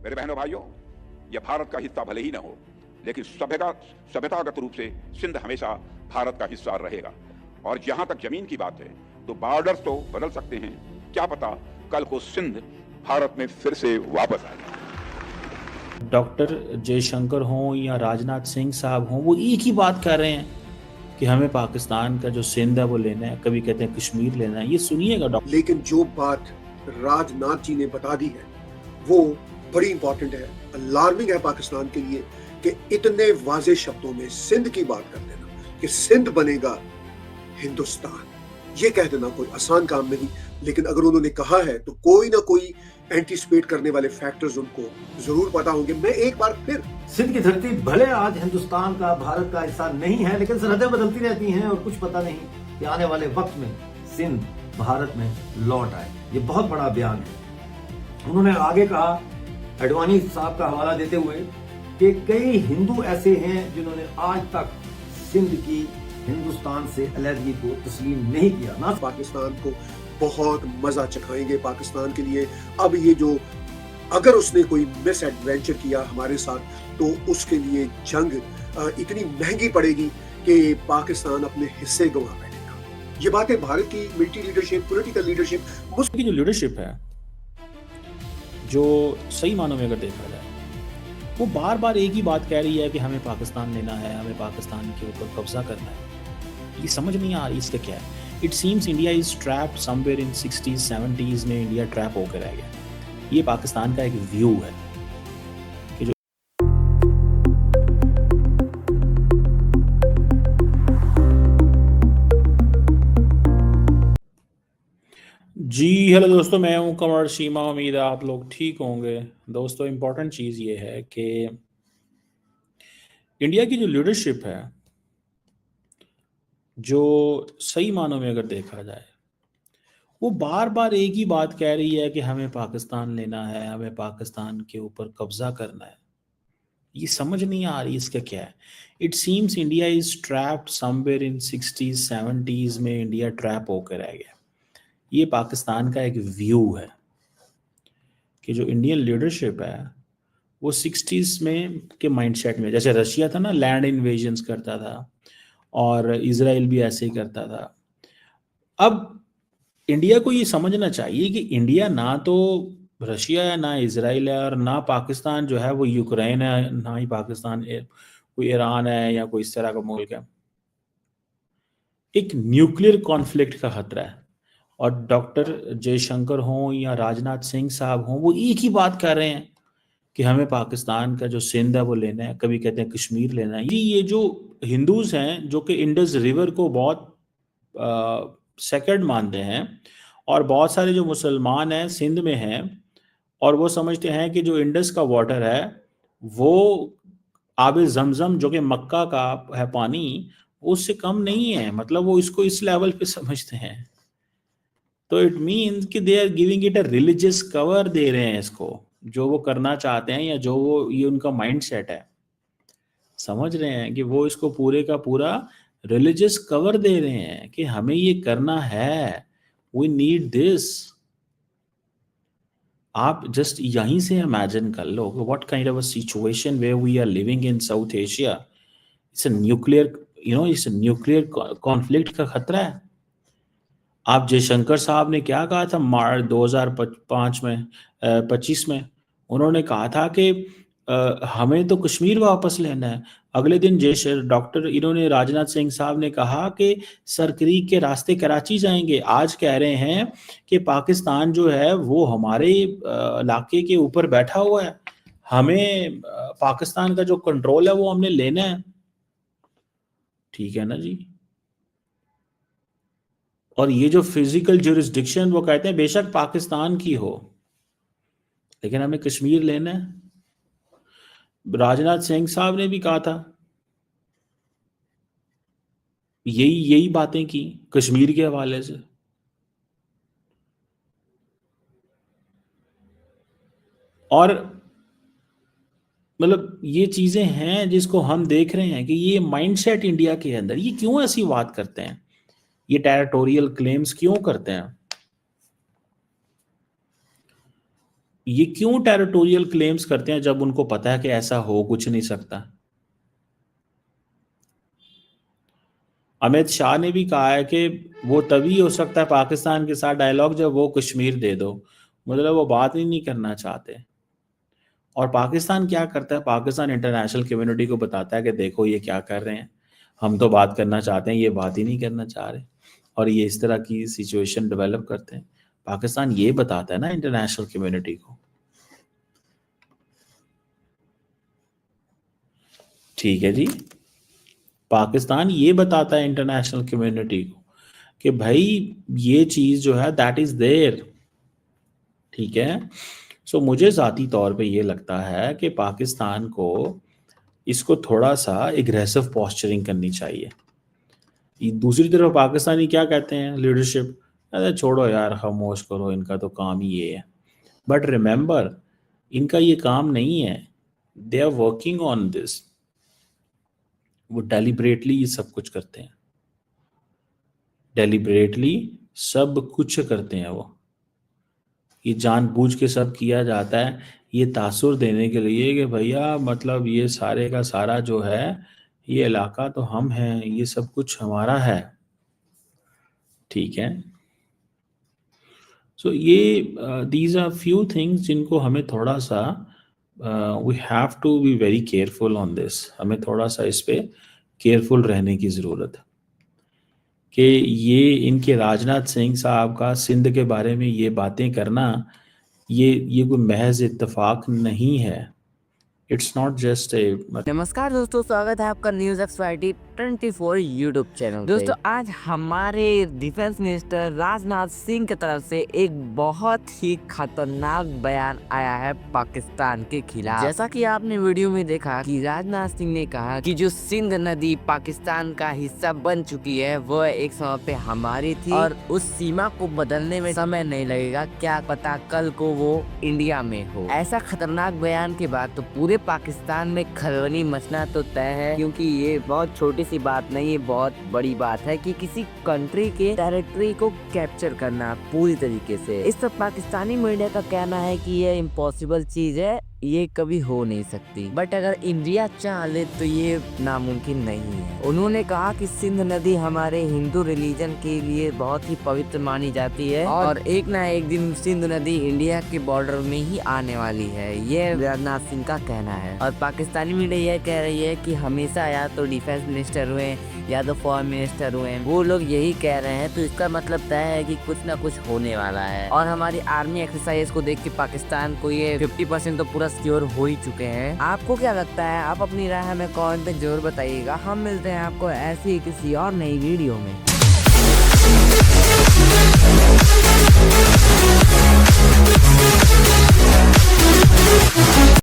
मेरे बहनों भाइयों, यह भारत का हिस्सा भले ही न हो, लेकिन सभ्यतागत रूप से सिंध हमेशा भारत का हिस्सा रहेगा। और जहां तक जमीन की बात है तो बॉर्डर्स तो बदल सकते हैं, क्या पता कल को सिंध भारत में फिर से वापस आए। डॉक्टर जयशंकर हों या राजनाथ सिंह साहब हों, वो एक ही बात कर रहे हैं कि हमें पाकिस्तान का जो सिंध है वो लेना है, कभी कहते हैं कश्मीर लेना है। ये सुनिएगा डॉक्टर। लेकिन जो बात राजनाथ जी ने बता दी है वो बड़ी इंपॉर्टेंट है, अलार्मिंग है पाकिस्तान के लिए कि इतने वाजे शब्दों में सिंध की बात कर देना कि सिंध बनेगा हिंदुस्तान। ये कह देना कोई आसान काम नहीं, लेकिन अगर उन्होंने कहा है तो कोई ना कोई एंटीसिपेट करने वाले फैक्टर्स उनको जरूर पता होंगे। मैं एक बार फिर, सिंध की धरती भले आज हिंदुस्तान का, भारत का हिस्सा नहीं है, लेकिन सरहदें बदलती रहती हैं और कुछ पता नहीं कि आने वाले वक्त में सिंध भारत में लौट आए। ये बहुत बड़ा बयान है। उन्होंने आगे कहा, अडवाणी साहब का हवाला देते हुए, कि कई हिंदू ऐसे हैं जिन्होंने आज तक सिंध की हिंदुस्तान से अलहदगी को तस्लीम नहीं किया। ना पाकिस्तान को बहुत मजा चखाएंगे पाकिस्तान के लिए। अब ये जो, अगर उसने कोई मिस एडवेंचर किया हमारे साथ तो उसके लिए जंग इतनी महंगी पड़ेगी कि पाकिस्तान अपने हिस्से गंवा बैठेगा। ये बात है भारत की मिलिट्री लीडरशिप, पॉलिटिकल लीडरशिप, की जो लीडरशिप है, जो सही मानों में अगर देखा जाए, वो बार बार एक ही बात कह रही है कि हमें पाकिस्तान लेना है, हमें पाकिस्तान के ऊपर कब्जा करना है। ये समझ नहीं आ रही इसका क्या है। It seems India is trapped somewhere in 60s 70s में इंडिया ट्रैप होकर रह गया। ये पाकिस्तान का एक व्यू है कि जो जी हेलो दोस्तों, मैं हूं कमर शीमा। उम्मीद है आप लोग ठीक होंगे। दोस्तों, इंपॉर्टेंट चीज़ ये है कि इंडिया की जो लीडरशिप है, जो सही मानों में अगर देखा जाए, वो बार बार एक ही बात कह रही है कि हमें पाकिस्तान लेना है, हमें पाकिस्तान के ऊपर कब्जा करना है। ये समझ नहीं आ रही इसका क्या है। It seems India is trapped somewhere in 60s 70s में इंडिया ट्रैप होकर रह गया। ये पाकिस्तान का एक व्यू है कि जो इंडियन लीडरशिप है वो 60s में के माइंडसेट में, जैसे रशिया था ना, लैंड इन्वेजन्स करता था, और इजराइल भी ऐसे ही करता था। अब इंडिया को ये समझना चाहिए कि इंडिया ना तो रशिया है, ना इजराइल है, और ना पाकिस्तान जो है वो यूक्रेन है, ना ही पाकिस्तान कोई ईरान है या कोई इस तरह का मुल्क है। एक न्यूक्लियर कॉन्फ्लिक्ट का खतरा है। और डॉक्टर जयशंकर हों या राजनाथ सिंह साहब हों, वो एक ही बात कर रहे हैं कि हमें पाकिस्तान का जो सिंध है वो लेना है, कभी कहते हैं कश्मीर लेना है। ये जो हिंदूज हैं जो कि इंडस रिवर को बहुत सेक्रेड मानते हैं, और बहुत सारे जो मुसलमान हैं सिंध में हैं, और वो समझते हैं कि जो इंडस का वाटर है वो आबे जमजम जो कि मक्का का है पानी, उससे कम नहीं है। मतलब वो इसको इस लेवल पे समझते हैं। तो इट मीन्स कि they are giving it a religious cover दे रहे हैं इसको, जो वो करना चाहते हैं, या जो वो, ये उनका माइंड सेट है। समझ रहे हैं कि वो इसको पूरे का पूरा रिलीजियस कवर दे रहे हैं कि हमें ये करना है, वी नीड दिस। आप जस्ट यहीं से इमेजिन कर लो what kind of a situation where we are living in South Asia. It's a nuclear, it's nuclear conflict का खतरा है। आप जयशंकर साहब ने क्या कहा था मार्च 2005 में, 25 में, उन्होंने कहा था कि हमें तो कश्मीर वापस लेना है। अगले दिन डॉक्टर इन्होंने राजनाथ सिंह साहब ने कहा कि सरक्रीक के रास्ते कराची जाएंगे। आज कह रहे हैं कि पाकिस्तान जो है वो हमारे इलाके के ऊपर बैठा हुआ है, हमें पाकिस्तान का जो कंट्रोल है वो हमने लेना है। ठीक है ना जी। और ये जो फिजिकल ज्यूरिस्डिक्शन, वो कहते हैं बेशक पाकिस्तान की हो, लेकिन हमें कश्मीर लेना है। राजनाथ सिंह साहब ने भी कहा था, यही यही बातें की कश्मीर के हवाले से। और मतलब ये चीजें हैं जिसको हम देख रहे हैं कि ये माइंडसेट इंडिया के अंदर, ये क्यों ऐसी बात करते हैं, ये टेरिटोरियल क्लेम्स क्यों करते हैं। ये क्यों टेरिटोरियल क्लेम्स करते हैं जब उनको पता है कि ऐसा हो कुछ नहीं सकता? अमित शाह ने भी कहा है कि वो तभी हो सकता है पाकिस्तान के साथ डायलॉग जब वो कश्मीर दे दो, मतलब वो बात ही नहीं करना चाहते। और पाकिस्तान क्या करता है? पाकिस्तान इंटरनेशनल कम्युनिटी को बताता है कि देखो ये क्या कर रहे हैं, हम तो बात करना चाहते हैं, ये बात ही नहीं करना चाह रहे, और ये इस तरह की सिचुएशन डेवलप करते हैं। पाकिस्तान ये बताता है ना इंटरनेशनल कम्युनिटी को। ठीक है जी, पाकिस्तान ये बताता है इंटरनेशनल कम्युनिटी को कि भाई ये चीज जो है दैट इज देयर। ठीक है, सो मुझे ज़ाती तौर पे ये लगता है कि पाकिस्तान को इसको थोड़ा सा एग्रेसिव पोस्चरिंग करनी चाहिए। दूसरी तरफ पाकिस्तानी क्या कहते हैं लीडरशिप, अरे छोड़ो यार, खामोश करो, इनका तो काम ही ये है। बट रिमेंबर, इनका ये काम नहीं है, they are working on this. वो डेलिबरेटली ये सब कुछ करते हैं, डेलिबरेटली सब कुछ करते हैं। वो ये जानबूझ के सब किया जाता है ये तासुर देने के लिए कि भैया मतलब ये सारे का सारा जो है ये इलाका तो हम हैं, ये सब कुछ हमारा है। ठीक है, सो ये दीज आर फ्यू थिंग्स जिनको हमें थोड़ा सा we have to be very careful on this. हमें थोड़ा सा इस पे केयरफुल रहने की ज़रूरत है कि ये इनके राजनाथ सिंह साहब का सिंध के बारे में ये बातें करना, ये कोई महज इत्तेफाक नहीं है। इट्स नॉट जस्ट ए नमस्कार दोस्तों, स्वागत है आपका न्यूज एक्सपर्टी 24 यूट्यूब चैनल। दोस्तों आज हमारे डिफेंस मिनिस्टर राजनाथ सिंह की तरफ से एक बहुत ही खतरनाक बयान आया है पाकिस्तान के खिलाफ। जैसा कि आपने वीडियो में देखा कि राजनाथ सिंह ने कहा कि जो सिंध नदी पाकिस्तान का हिस्सा बन चुकी है वो एक समय पे हमारी थी और उस सीमा को बदलने में समय नहीं लगेगा, क्या पता कल को वो इंडिया में हो। ऐसा खतरनाक बयान के बाद तो पूरे पाकिस्तान में खलबली मचना तो तय है, क्योंकि ये बहुत छोटी सी बात नहीं है, बहुत बड़ी बात है कि किसी कंट्री के टेरिटरी को कैप्चर करना पूरी तरीके से। इस सब पाकिस्तानी मीडिया का कहना है कि ये इम्पॉसिबल चीज है, ये कभी हो नहीं सकती। बट अगर इंडिया चाह ले तो ये नामुमकिन नहीं है। उन्होंने कहा कि सिंध नदी हमारे हिंदू रिलीजन के लिए बहुत ही पवित्र मानी जाती है और एक ना एक दिन सिंध नदी इंडिया के बॉर्डर में ही आने वाली है, ये राजनाथ सिंह का कहना है। और पाकिस्तानी मीडिया यह कह रही है कि हमेशा या तो डिफेंस मिनिस्टर हुए या तो फॉरेन मिनिस्टर हुए, वो लोग यही कह रहे हैं, तो इसका मतलब तय है कि कुछ ना कुछ होने वाला है। और हमारी आर्मी एक्सरसाइज को देख के पाकिस्तान को ये 50% तो पूरा सिक्योर हो ही चुके हैं। आपको क्या लगता है? आप अपनी राय हमें कमेंट में जरूर बताइएगा। हम मिलते हैं आपको ऐसी ही किसी और नई वीडियो में।